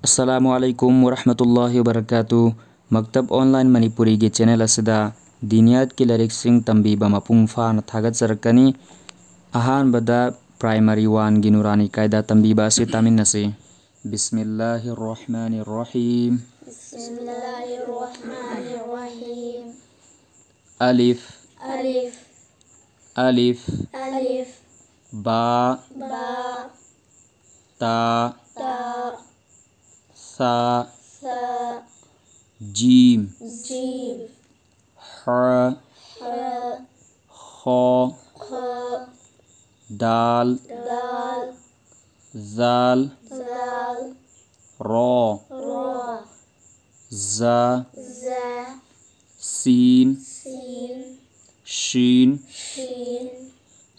अस्सलामुअलैकुम वरहमतुल्लाहि वबरकातुह। मकतब ऑनलाइन मणिपुरी के चैनल असदा दिनियात की लाइरिक्सिंग तंबीबा मपुंग फाना थागतजरकनी। अहानबदा प्राइमरी 1 गी नुरानी कायदा तंबीबा से तामिनसे। बिस्मिल्लाहिर्रहमानिर्रहीम। बिस्मिल्लाहिर्रहमानिर्रहीम। अलिफ अलिफ अलिफ अलिफ बा बा ता ता सा सा जीम जीम ह ह खो ख दाल दाल जाल दाल रो रा जा जा सीन सीन शीन शीन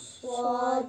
स्वाद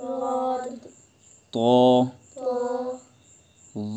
राद तो तो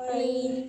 ऐन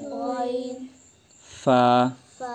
गैन फा फा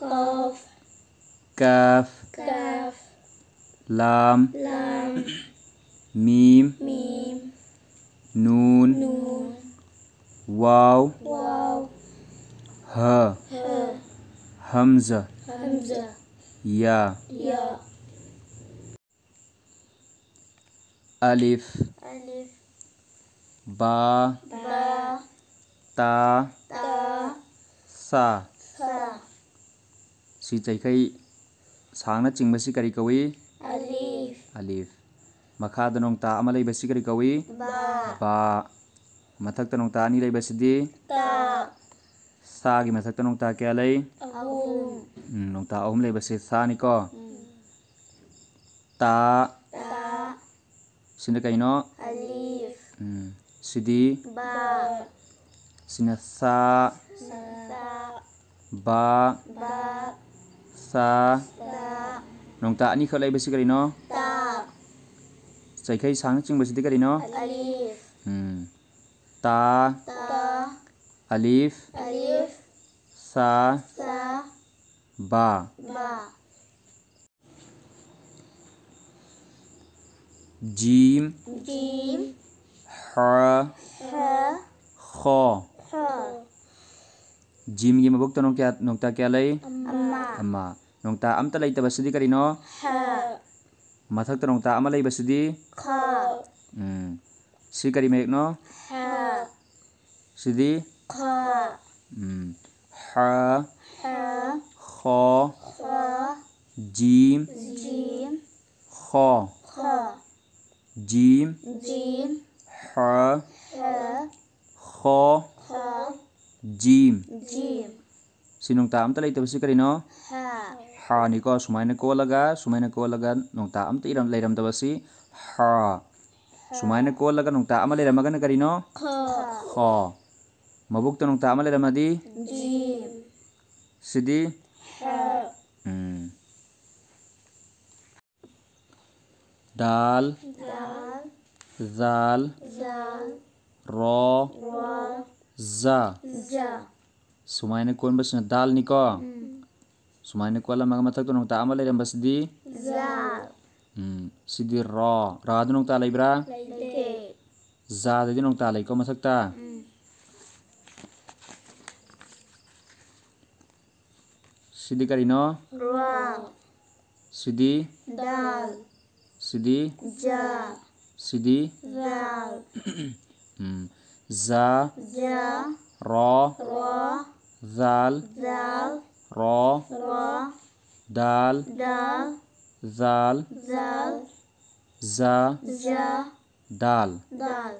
काफ काफ काफ लाम लाम मीम मीम नून नून वाव वाव ह ह हमजा हमजा या या अलिफ अलिफ बा बा ता ता सा सा सी चैखै सांगना चिंगबसी करी कवी अलिफ अलिफ मखादा नोंता अमा लैबसी करी कवी बा बा मथक्ता नोंता अनि लैबसीदी ता सा गी मथक्ता नोंता क्या लै अहुम नोंता अहुम लैबसी सा निको ता ता सिना कैनो अलिफ सिदी बा सिना सा सा बा बा सा सा नोंता अनि खौ लैबसी करिनो ता चैखै सांगना चिंगबसीदी करिनो अलिफ ता ता अलिफ अलिफ सा सा बा बा जीम जीम ह ह खो ख जीम गी मबुक्ता नोंता क्या लै अम्मा अम्मा नोंता अमता लैतबसीदी करिनो ह मथक्ता नोंता अमा लैबसीदी ख सी करी मेकनो ह सिदी ख ह ह खो ख जीम जीम खो ख जीम जीम ह ह खो ख जीम जीम सी नोंता अमता लैतबसी करिनो ह हा निको सुमाइना कोलगा नोंता अमता इरम लैरमदबसी हा सुमाइना कोलगा नोंता अमा लैरमगना करिनो ख खो मबुक्ता नोंता अमा लैरमदी जीम सिदी ह दाल दाल जाल जाल रो रा जा जा सुमाइना कोन बसना दाल निको सुमाइना कोला मग मथक्ता नोंता अमा लैरमबसदी जाल सिदी रो रादु नोंता लैब्रा लैते जा ददी नोंता लैको मथक्ता सिदी करिनो रा सिदी दाल सिदी जा सिदी जाल जा जा रो रा जाल जाल रो रा दाल दाल जाल जाल जा जा दाल दाल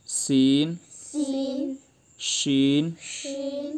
सीन सीन शीन शीन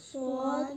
स्वाद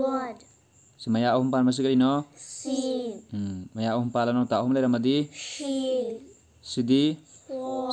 वाद si maya ahum pan masih kali no सीन maya ahum pala no ta ahum le ramadi शीन sidi स्वाद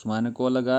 sumana ko laga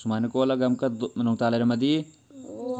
sumana ko laga amka manong ta le ramadi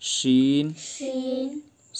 shin शीन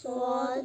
स्वाद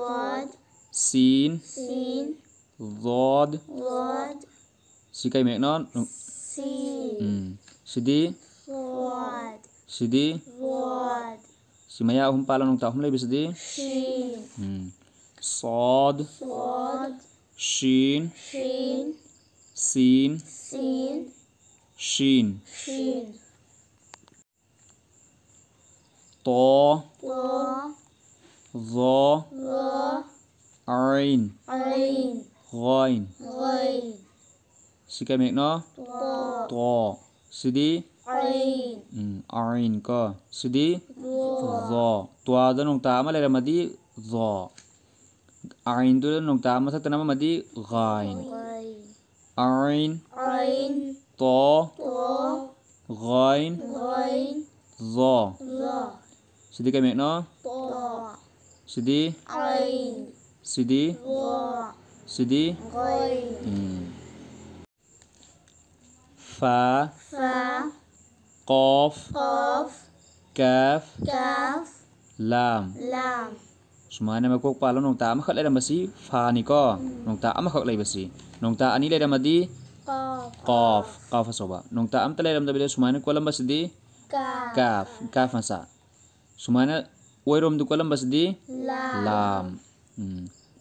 वाद sin सीन Zod. Rod. Si kay mek no. Sin. Sidi. Rod. Sidi. Rod. Si maya ahum pala nung ta ahum lay sidi. Shin. Sod. Rod. Shin. Shin. Sin. Sin. Shin. Shin. To. To. Zo. Ro. Ain. Ain. Ghain. Rain. Si kay mek no. To. To. Sidi. Ain. Ain ko. Sidi. Ro. Zo. Tua da nung ta ma lay madi zo. Ain tu nung ta ma sa tanama madi ghain. Rain. Ain. Ain. To. To. Ghain. Rain. Zo. Ro. Sidi kay mek no. To. Sidi. Ain. Sidi. Ro. Sidi. Rain. Fa. Fa. Qaf. Qaf. Kaf. Kaf. Lam. Lam. Sumana magkok pala nung ta makhat lay basi fa ni ko. Nung ta makhat lay basi. Nung ta ani lay madi Qaf. qaf. Qaf soba. Nung ta am talay dabila sumana ko lam basi di Kaf. kaf. Kaf masa. Sumana oirom du ko lam basi di Lam. lam.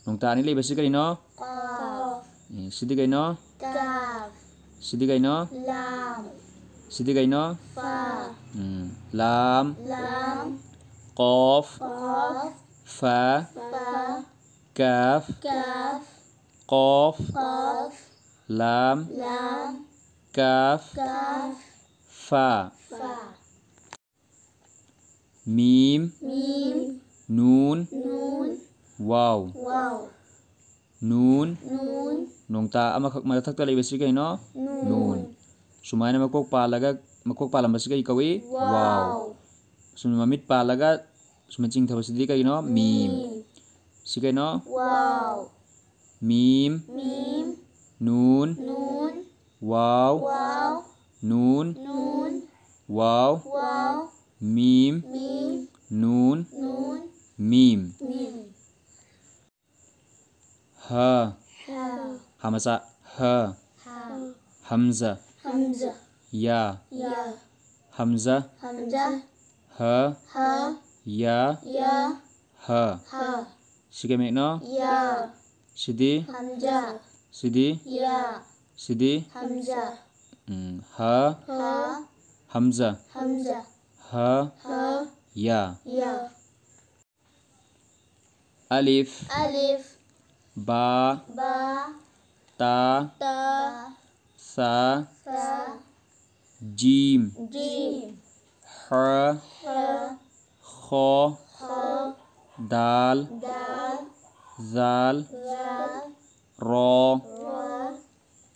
Nung ta ani lay basi kay no. Qaf. Sidi kay no. Kaf. Sidi kay no. Lam. Sidi kay no. Fa. Lam. Lam. Qaf. Qaf. Fa. Fa. Kaf. Kaf. Qaf. Qaf. Lam. Lam. Kaf. Kaf. Fa. Fa. Mim. Mim. Nun. Nun. Wow. Wow. Nun. Nun. Nung ta amakak matatak talay basi kay no. Nun. Nun. Sumana magkok palam basi kay kawi. Wow. Sumamit palaga sumacing ta basi di kay no. Mim. Si kay no. Wow. Mim. Mim. Nun. Nun. Wow. Wow. Nun. Nun. Wow. Wow. Mim. Mim. Nun. Nun. Mim. Mim. Ha. Ha. Hamasa. Ha. Ha. Hamza. Hamza. Ya. Ya. Hamza. Hamza. Ha. Ha. Ya. Ya. Ha. Ha. Sige mek no. Ya. Sidi. Hamza. Sidi. Ya. Sidi. Hamza. Ha. Ha. Hamza. Hamza. Ha. Ha. Ya. Ya. Alif. Alif. Ba. Ba. Ta. Ta. Sa. Sa. Jim. Jim. Ha. Ha. Kho. Ha. Dal. Dal. Zal. Zal. Ro. Ra.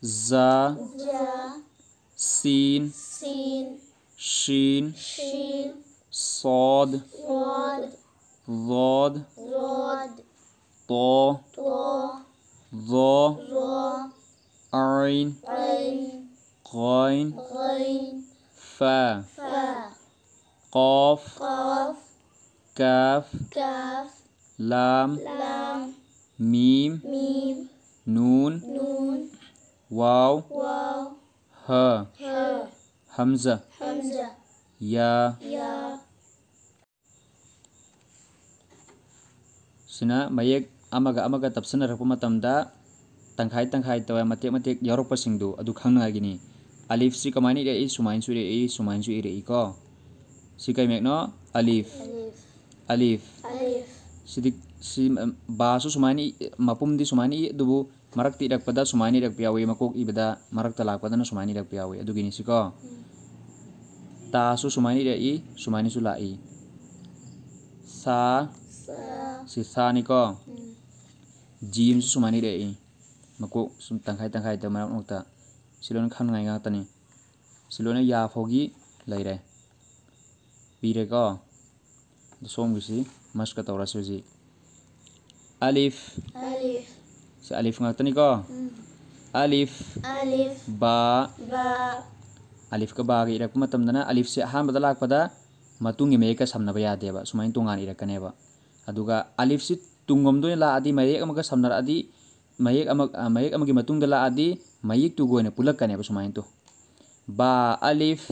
Za. Ja. Sin. Sin. Shin. Shin. Sod. Rod. Zod. Rod. To. To. Zo. Ro. Ain. Ain. Ghain. Ghain. Fa. Fa. Qaf. Qaf. Kaf. Kaf. Lam. Lam. Mim. Mim. Nun. Nun. Wow. Wow. Ha. Ha. Hamza. Hamza. Ya. Ya. Sina mayek amaga tapsana rakpa matamda tangkhai tawa matek yaurokpa singdu adu khangna gini. Alif si kamani re sumain su re ko. Si kai mekno alif. Alif. Alif. Alif. Sidik si basu sumani mapum di sumani dubu marak tidak pada sumani dak piawi makok ibada marak talak pada na sumani dak piawi adu gini si ko. Ta su sumani re sumani su lai. Sa Sa. si sa ni ko. Jim su sumani re makok sum tangkhai ta marak nokta. Silon khan ngai nga tani. Silon ya fogi lai re. Pire ko. Som gisi mas ka tawra suji. Alif. Alif. Si alif nga tani ko. Alif. Alif. Ba. Ba. Alif ka ba gi irak matam dana alif si han badalak pada matungi me ka samna ba ya deba sumain tungan irak kaneba. Aduga alif si tungom do la adi mai ka samnar adi mayek amagi matungda laadi mayek tu goina pulakkaneba sumain tu ba alif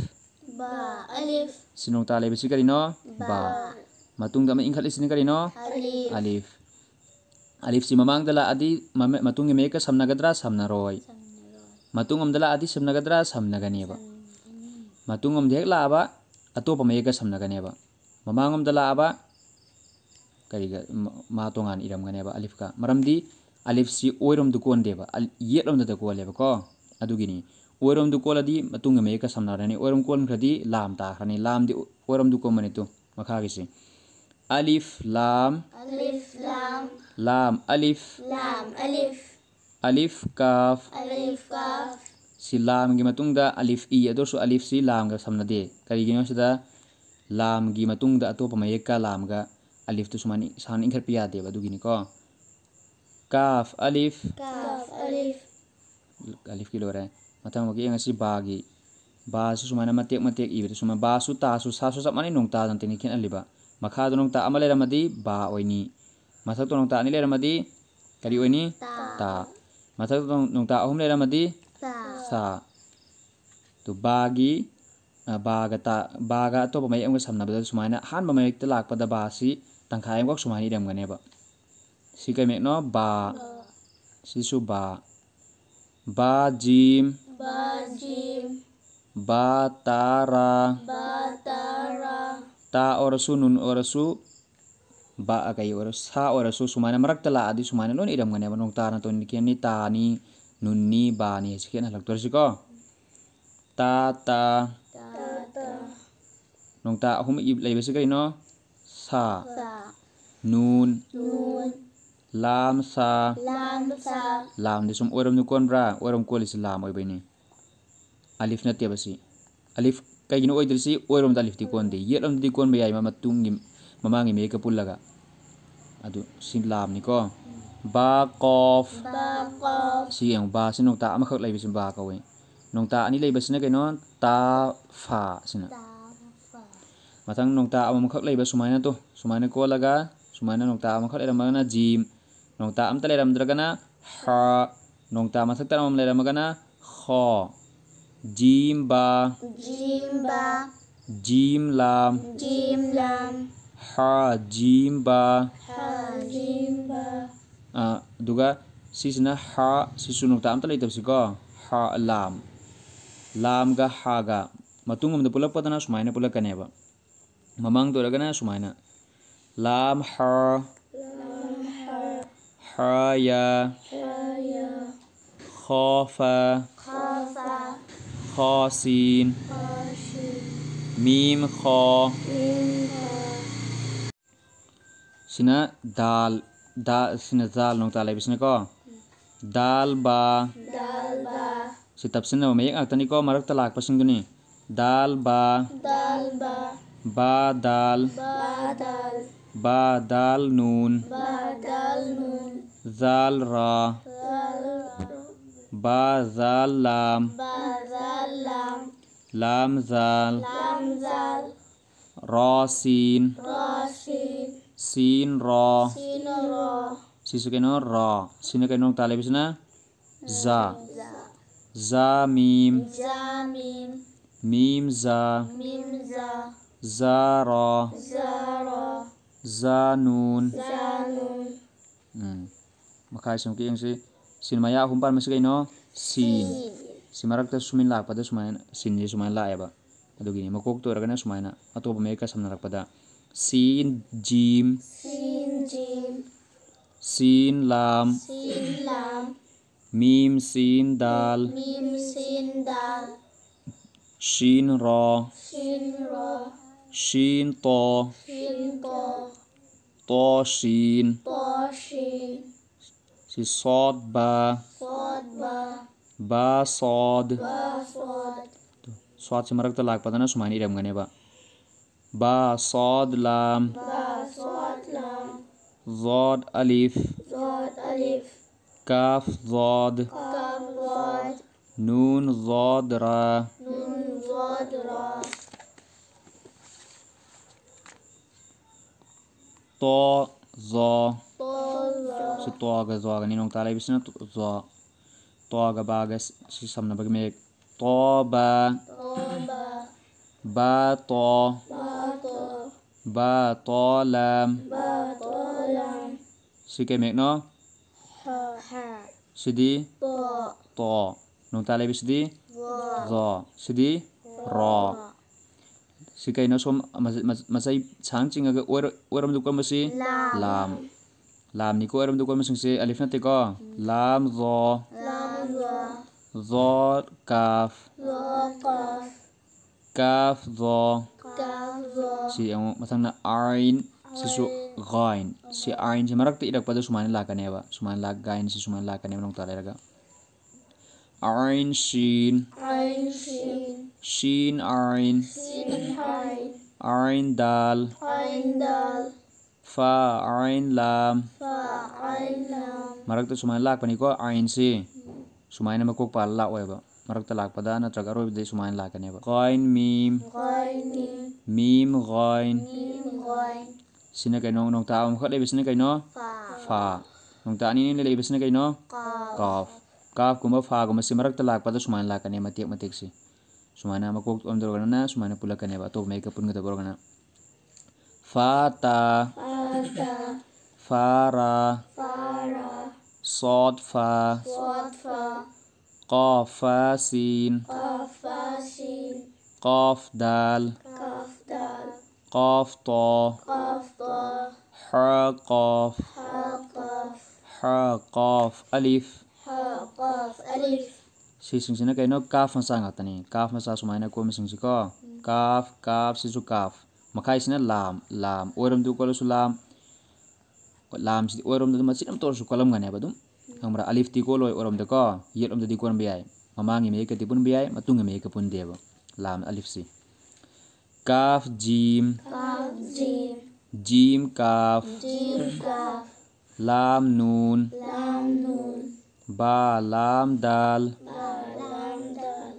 Ba. Alif. sinong ta lebisi karino ba matungda ma ingkhat isini karino Alif. alif alif si mamang dala adi matungi mayek ka samnagadra samnaroi matung amdala adi samnagadra samnaganeba matung amdek la aba atopa mayek ka samnaganeba mamang amdala aba kariga matongan iramganeba alif ka maramdi alif si oirom du kondeba yetom da koleba ko adugini oirom du koladi matung mayek ka samnarani oirom kon khadi lam ta khani lam di oirom du komani tu makhagisi alif lam Alif. Lam. lam alif Lam. Alif. alif kaf Alif. Kaf. si lam gi matungda alif i ador su alif si lam ga samnade karigino sida lam gi matungda atopa mayek ka lam ga alif tu sumani san ingkhat piya deba dugini ko kaf alif Kaf. Alif. alif ki lore matang magi ngasi bagi ba su sumana matek ibe suma ba su ta su sa su samani nong ta dan tini kin aliba makha do nong ta amale ramadi ba oini mathak to nong ta ni le ramadi kari oini ta mathak to nong ta ahum le ramadi Ta. sa tu bagi baga to pamay ang samna bada sumaina han pamay ta lak pada ba si tangkhai ngok sumani dam gane ba si kai mek no ba si su ba jim Ba. Jim. ba tara Ba. Tara. ta orasu nun orasu ba akai orasu sa orasu sumana marak tala adi sumana non idam gane ba nong ta na to ni kian ni ta ni nun ni ba ni sikian halak tor siko ta Ta. nong ta ahum i lai besi kai no sa Sa. nun Nun. lam sa Lam. Sa. lam di sum oram nu kon bra oram ko lis lam oi bani alif na te basi alif kai gino oi dirsi oram da alif di kon de yelam di kon bayai mama tungi mamangi me ka pullaga adu sin lam ni ko ba qaf Ba. Qaf. si yang ba sin nong ta ama khak lai besi ba ka we nong ta ani lai besi na kai no ta fa sina Ta. Fa. matang nong ta ama khak lai ba sumaina to sumaina ko laga sumaina nong ta ama khak lai ramana jim nong ta am ta lai ram dragana ha nong ta mathak ta am lai ramagana kha jim ba Jim. Ba. jim lam Jim. Lam. ha jim ba Ha. Jim. Ba. duga sisina ha sisu nong ta am ta lai tabsi ko ha lam ga ha ga matung am da pulak padana sumaina pulak kaneba mamang to ragana sumaina lam ha ya Ya. khafa Khafa. khasin Khashi. mim kha Mim. Kha. sina sina dal nong ta lai bisna ko dal ba Dal. Ba. si tapsina mayek aktani ko marak talak pasinguni dal ba Dal. Ba. dal Ba. Dal. nun Ba. Dal. Nun. zal ra Zal. ba zal lam Ba. Zal. Lam. lam zal Lam. Zal. ra sin Ra. Sin. sin ra Sin. Ra. sisu keno ra sina keno tale bisna za Za. za mim Za. Mim. mim za Mim. Za. za ra Za. Ra. za nun Za. Nun. makai sam ki yang sin maya humpan masih keno sin si marak ta sumin la pada sumaina sin ni sumaina la ya ba adu gini makok to ragana sumaina atau pemeka samnarak pada sin jim Sin. Jim. sin lam Sin. Lam. mim sin dal Mim. Sin. Dal. shin ra Sin. Ra. shin to Sin. To. shin To. Shin. si sod ba Sod. Ba. ba sod Ba. Sod. sod si marak ta lag pada na sumaina iram gane ba sod lam Ba. Sod. Lam. zod alif Zod. Alif. kaf zod Kaf. Zod. nun zod ra Nun. Zod. Ra. to zo To. Zo. si toga zoga ni nong ta lai bisna zo toga baga si samna bagi mek toba toba ba to bato ba to lam batolam si ke mek no ha sidi to to nong ta lai bisdi wo zo sidi ro si kai no som masai chang ching aga oram du ko masi lam lam ni ko oram du ko masing se alif na te ko lam zo lam zo kaf zo kaf kaf zo kaf zo si ang masang na ain si su gain si ain si marak te idak pada sumana la kaneba sumana la gain si sumana la kaneba nong ta lai raga ain shin ain shin shin ain sin ain ain dal ain dal fa ain lam fa ain lam marak te sumana lak pani ko ain si sumana makok pa la oi ba marak te lak pada na traga ro de sumana la kaneba gain mim gain mim gain mim gain sina kai nong nong ta am khat le bisna kai no fa fa nong ta ni ni le bisna kai no kaf kaf kaf kuma fa kuma si marak te lak pada sumana la kaneba matek si sumana makok om dor na sumana pula kaneba to mai ka pun ga dor na fata fata fara fara sod fa sod fa qaf fa sin qaf fa sin qaf dal kaf dal qaf to qaf ta ha qaf ha qaf ha qaf alif ha qaf alif si sing sina kai no kaf masa ngatani kaf masa sumaina ko mising si ko kaf kaf si su kaf makai sina lam lam oram du ko su lam lam si oram du ma sinam tor su kolam ngane badum amra alif ti ko loy oram de ko yet om de di kon biai mamangi me ke ti pun biai matunga me ke pun debo lam alif si kaf jim kaf jim jim kaf jim kaf lam nun lam nun ba lam dal ba lam dal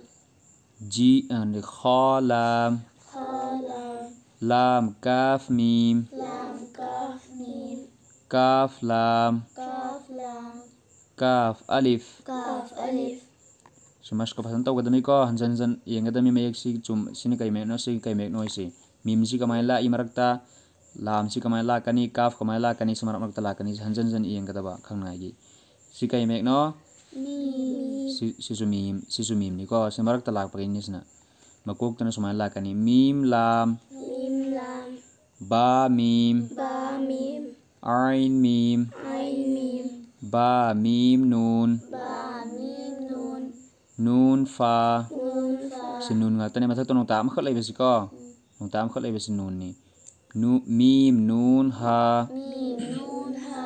ji and kha lam ha lam lam kaf mim lam kaf mim kaf lam kaf lam kaf alif kaf alif sumas ko pasan taw gadami ko hanjan hanjan yenga dami mayek si chum sini kai mek no si kai mek noi si mim si kamai la i marakta lam si kamai la kani kaf kamai la kani samarak marakta la kani hanjan hanjan yenga daba khangnai gi si kai mek no mim si su mim ni ko samarak ta lak pagin nisna makok tan sumai la kani mim lam mim lam ba mim ba mim ain mim ain mim ba mim nun ba mim nun nun fa nun fa si nun nga tani masak to nong tam khat lai besi ko nong tam khat lai besi nun ni nu mim nun ha mim nun ha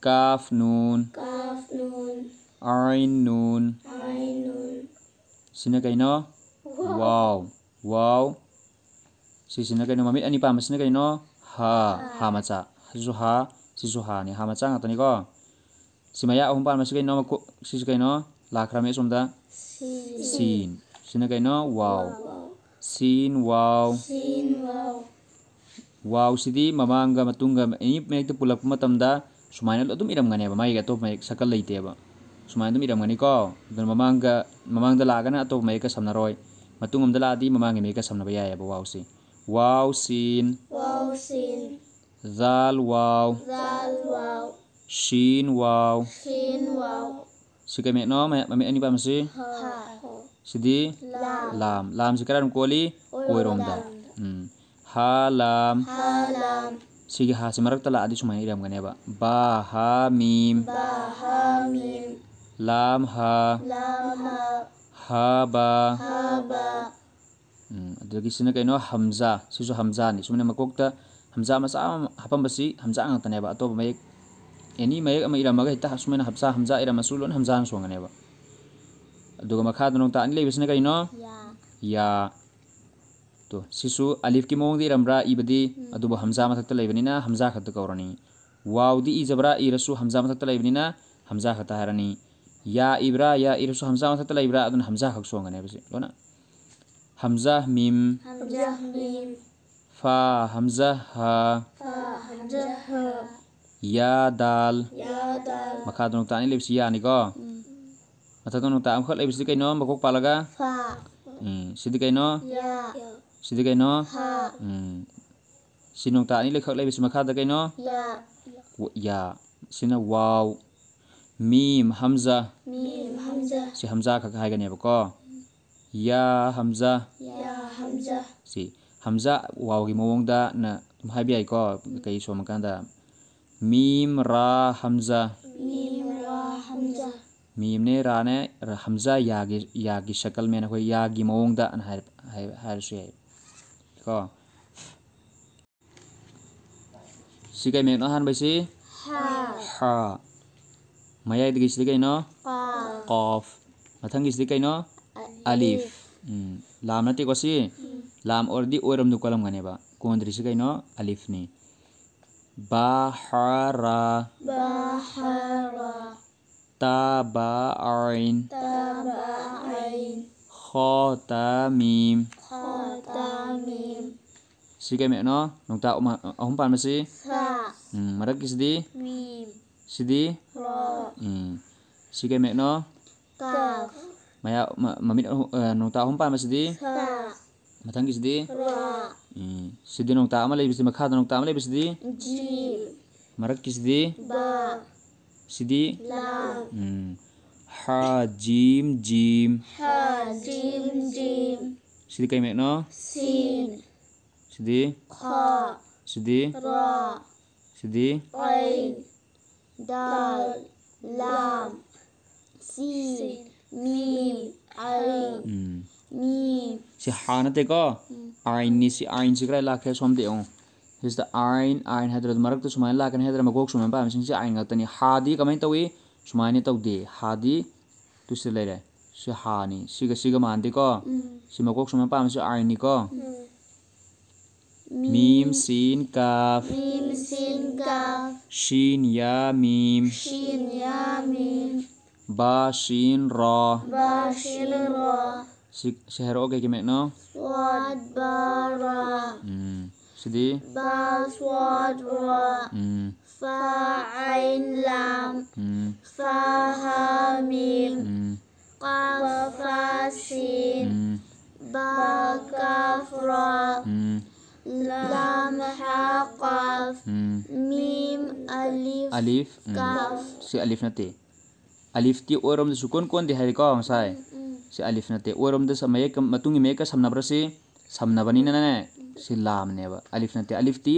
kaf nun kaf nun ain nun ain nun sina kai no wow wow si sina kai no mamit ani pa sina kai no ha ha macha si su ha ni ha macha nga tani ko si maya ahum pa masih kai no si kai no lakra me somda sin sina kai no wow sin wow sin wow wow sidi mamanga matunga ini mek tu pulak matamda sumaina adum iram ngane ba mai ga to mai sakal leite ba sumaina dum iram ngani ko dan mamangda lagana to mai ka samnaroi matungam da ladi mamangi mai ka samna ba ya ba wow si wow sin wow sin zal wow zal wow shin wow sin wow si kai mek no mai ani pa masi ha sidi lam lam sekarang koli oirom da ha lam ha lam sigi ha semarak tala adi sumai iram gane ba ha mim ba ha mim lam ha lam ha ba ha ba adagi sina kaino hamza sisu hamza ni sumna makokta hamza masa hapam basi hamza ang tane ba to mai eni mai ama iram ga ita sumna hamza iram masulun hamza ang songane ba aduga makha dunong ta ani lebisna kaino ya to sisu alif ki mong di ramra ibadi aduba hamza ma thakta lebanina hamza khatta kaurani waw di ijabra irasu hamza ma thakta lebanina hamza khatta harani ya ibra ya irasu hamza ma thakta lebra adun hamza khak songane basi lona hamza mim hamza mim fa hamza ha fa hamza ha ya dal ya dal makha nong ta ni lebsi ya ni ko mata nong ta am khat lebsi kai no makok palaga fa sidi kai no ya sidi kai no ha sinong ta ni le khat lebsi makha da kai no ya sina wow mim hamza mim hamza si hamza kha hai gane ba ko ya hamza si hamza wow gi mawong da na hai bi ai ko kai so makan da mim ra hamza mim ne ra hamza ya gi shakal me na ko ya gi mawong da na hai su ko si kai me no han bai si ha maya digi si kai no qaf mathang gi si kai no alif lam nati ko si lam or di oram du kolam gane ba kondri si kai no alif ni bahara taba ain kha ta mim si kai me no nong ta ahum pan ma si marak ki sidi sidi si kai me no maya mamit nong ta ahum pan ma sidi mathang ki sidi sidi nong ta ama lei bisi makha nong ta ama lei bisi marak ki sidi sidi ha jim sidi kai me no sin sidi kha sidi ra sidi ain dal lam sin mim ain mim si ha na te ko ain ni si ain si krai la khe som de ong is the ain hadra marak to sumai la kan hadra magok sumai ba sin si ain ngatani ha di kamai tawi sumai ni taw de ha di tu si le si ha ni si ga man de ko si magok sumai pa si ain ni ko mim sin kaf shin ya mim ba shin ra si hero ke me no swad bara sidi ba swad ra fa ain lam fa ha mim qaf fa sin ba kaf ra lam ha qaf mim alif kaf si alif nate alif ti oram de sukon kon de hai ko sai si alif nate oram de samay kam matungi me ka samna brasi samna bani na ne si lam ne ba alif nate alif ti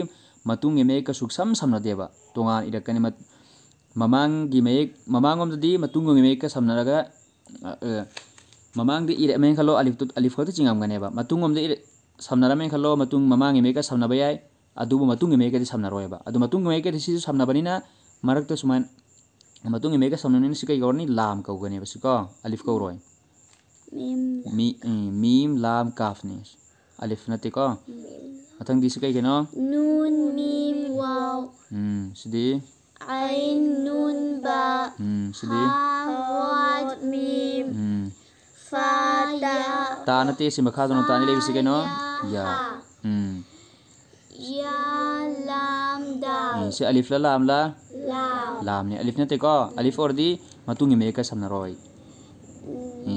matungi me ka suksam samna de ba tongan ida kan mamang gi me mamangom di matungi me ka samna raga mamang di ida men khalo alif ko to chingam gane ba matungom de samna ra men khalo matung mamangi me ka samna ba yai adu matungi me ka di samna roy ba adu matungi me ka di si samna bani na marak to suman matungi me ka samna ni si kai gorni lam ka gane ba si ko alif ko roy mim lam kaf ni alif nate ko mathang di si kai no nun mim waw sidi ain nun ba sidi ha wad mim fa ya ta nate si makha no ta ni le si kai no ya ya lam dal si alif la lam lam ni alif nate ko alif or di matungi me ka samna roy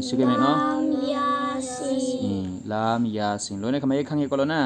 si kai me no lam ya sin lam yasin lo ne khamai khange ko lo na